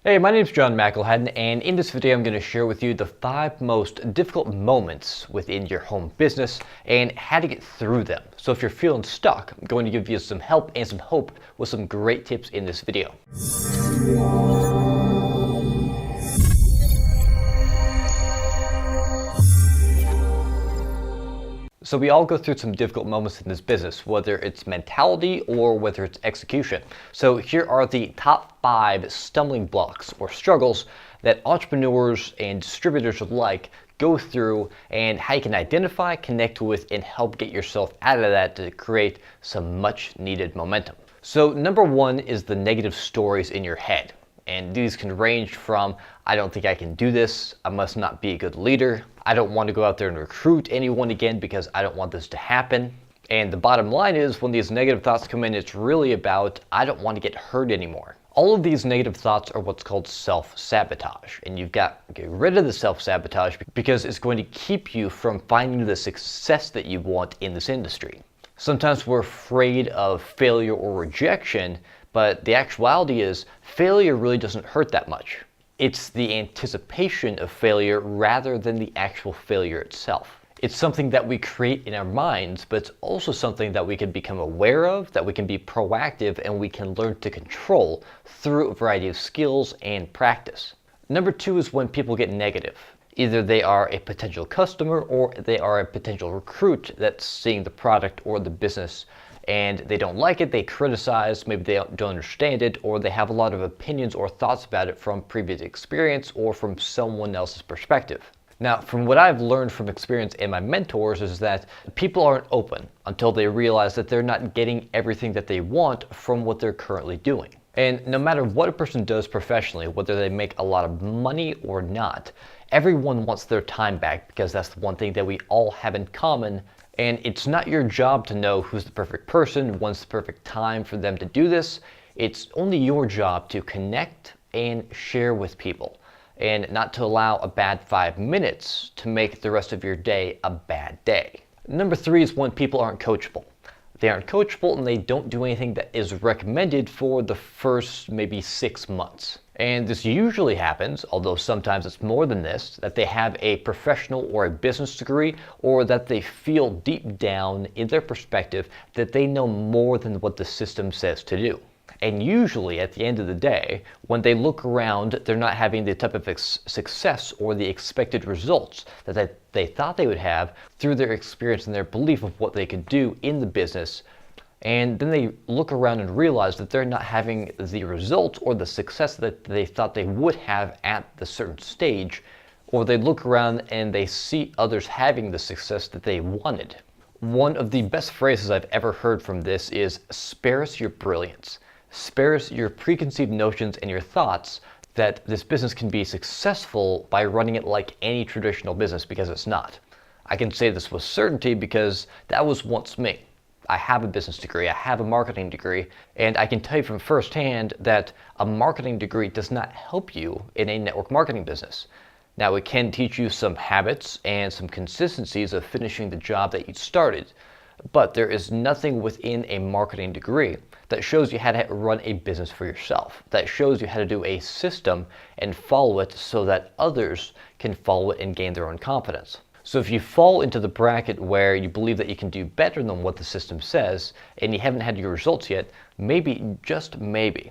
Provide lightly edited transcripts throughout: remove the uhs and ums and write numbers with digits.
Hey, my name is John McElhatton, and in this video I'm going to share with you the 5 most difficult moments within your home business and how to get through them. So if you're feeling stuck, I'm going to give you some help and some hope with some great tips in this video. So we all go through some difficult moments in this business, whether it's mentality or whether it's execution. So here are the top 5 stumbling blocks or struggles that entrepreneurs and distributors alike go through, and how you can identify, connect with, and help get yourself out of that to create some much needed momentum. So number 1 is the negative stories in your head. And these can range from, I don't think I can do this, I must not be a good leader, I don't want to go out there and recruit anyone again because I don't want this to happen. And the bottom line is, when these negative thoughts come in, it's really about, I don't want to get hurt anymore. All of these negative thoughts are what's called self-sabotage. And you've got to get rid of the self-sabotage because it's going to keep you from finding the success that you want in this industry. Sometimes we're afraid of failure or rejection, but the actuality is failure really doesn't hurt that much. It's the anticipation of failure rather than the actual failure itself. It's something that we create in our minds, but it's also something that we can become aware of, that we can be proactive, and we can learn to control through a variety of skills and practice. Number 2 is when people get negative. Either they are a potential customer or they are a potential recruit that's seeing the product or the business and they don't like it, they criticize, maybe they don't understand it, or they have a lot of opinions or thoughts about it from previous experience or from someone else's perspective. Now, from what I've learned from experience and my mentors is that people aren't open until they realize that they're not getting everything that they want from what they're currently doing. And no matter what a person does professionally, whether they make a lot of money or not, everyone wants their time back because that's the one thing that we all have in common. And it's not your job to know who's the perfect person, when's the perfect time for them to do this. It's only your job to connect and share with people, and not to allow a bad 5 minutes to make the rest of your day a bad day. Number 3 is when people aren't coachable. They aren't coachable and they don't do anything that is recommended for the first maybe 6 months. And this usually happens, although sometimes it's more than this, that they have a professional or a business degree, or that they feel deep down in their perspective that they know more than what the system says to do. And usually at the end of the day, when they look around, they're not having the type of success or the expected results that they thought they would have through their experience and their belief of what they could do in the business. And then they look around and realize that they're not having the results or the success that they thought they would have at the certain stage, or they look around and they see others having the success that they wanted. One of the best phrases I've ever heard from this is, spare us your brilliance. Spare us your preconceived notions and your thoughts that this business can be successful by running it like any traditional business, because it's not. I can say this with certainty because that was once me. I have a business degree, I have a marketing degree, and I can tell you from firsthand that a marketing degree does not help you in a network marketing business. Now, it can teach you some habits and some consistencies of finishing the job that you started, but there is nothing within a marketing degree that shows you how to run a business for yourself, that shows you how to do a system and follow it so that others can follow it and gain their own confidence. So if you fall into the bracket where you believe that you can do better than what the system says and you haven't had your results yet, maybe, just maybe,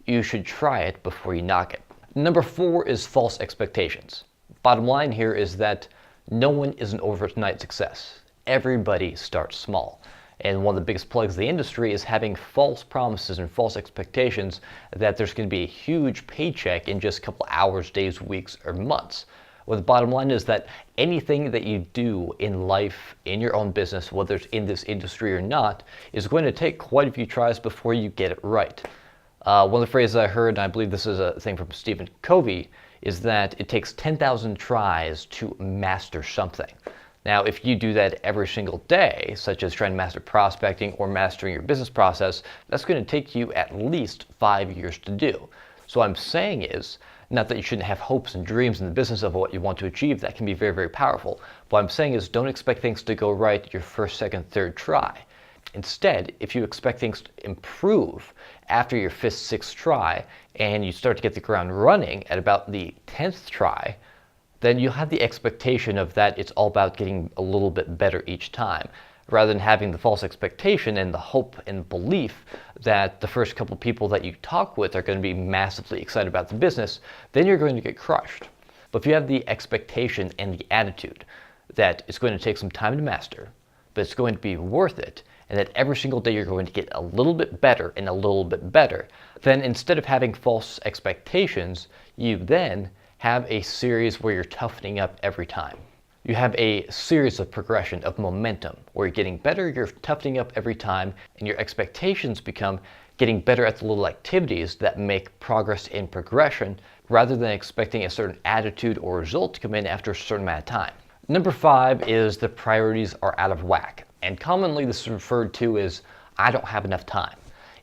you should try it before you knock it. Number 4 is false expectations. Bottom line here is that no one is an overnight success. Everybody starts small. And one of the biggest plugs of the industry is having false promises and false expectations that there's going to be a huge paycheck in just a couple hours, days, weeks, or months. Well, the bottom line is that anything that you do in life, in your own business, whether it's in this industry or not, is going to take quite a few tries before you get it right. One of the phrases I heard, and I believe this is a thing from Stephen Covey, is that it takes 10,000 tries to master something. Now, if you do that every single day, such as trying to master prospecting or mastering your business process, that's going to take you at least 5 years to do. So what I'm saying is, not that you shouldn't have hopes and dreams in the business of what you want to achieve. That can be very, very powerful. What I'm saying is, don't expect things to go right your first, second, third try. Instead, if you expect things to improve after your 5th, 6th try, and you start to get the ground running at about the 10th try, then you'll have the expectation of that it's all about getting a little bit better each time, rather than having the false expectation and the hope and belief that the first couple people that you talk with are going to be massively excited about the business. Then you're going to get crushed. But if you have the expectation and the attitude that it's going to take some time to master, but it's going to be worth it, and that every single day you're going to get a little bit better and a little bit better, then instead of having false expectations, you then have a series where you're toughening up every time. You have a series of progression, of momentum, where you're getting better, you're toughening up every time, and your expectations become getting better at the little activities that make progress and progression, rather than expecting a certain attitude or result to come in after a certain amount of time. Number 5 is the priorities are out of whack. And commonly this is referred to as, I don't have enough time.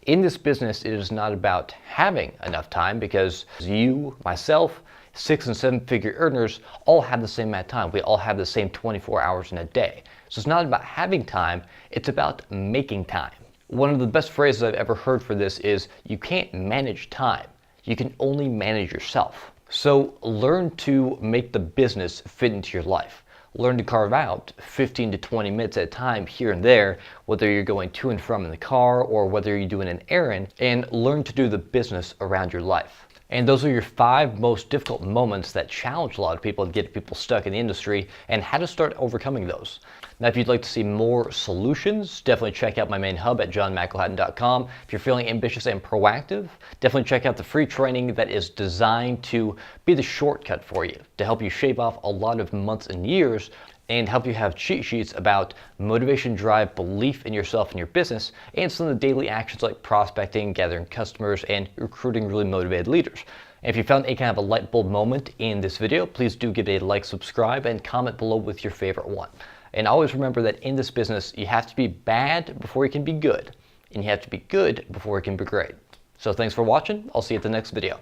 In this business, it is not about having enough time, because you, myself, 6 and 7 figure earners all have the same amount of time. We all have the same 24 hours in a day. So it's not about having time, it's about making time. One of the best phrases I've ever heard for this is, you can't manage time. You can only manage yourself. So learn to make the business fit into your life. Learn to carve out 15 to 20 minutes at a time here and there, whether you're going to and from in the car or whether you're doing an errand, and learn to do the business around your life. And those are your 5 most difficult moments that challenge a lot of people and get people stuck in the industry, and how to start overcoming those. Now, if you'd like to see more solutions, definitely check out my main hub at johnmcilhatton.com. If you're feeling ambitious and proactive, definitely check out the free training that is designed to be the shortcut for you, to help you shave off a lot of months and years and help you have cheat sheets about motivation, drive, belief in yourself and your business, and some of the daily actions like prospecting, gathering customers, and recruiting really motivated leaders. And if you found a kind of a light bulb moment in this video, please do give it a like, subscribe, and comment below with your favorite one. And always remember that in this business, you have to be bad before you can be good, and you have to be good before you can be great. So thanks for watching. I'll see you at the next video.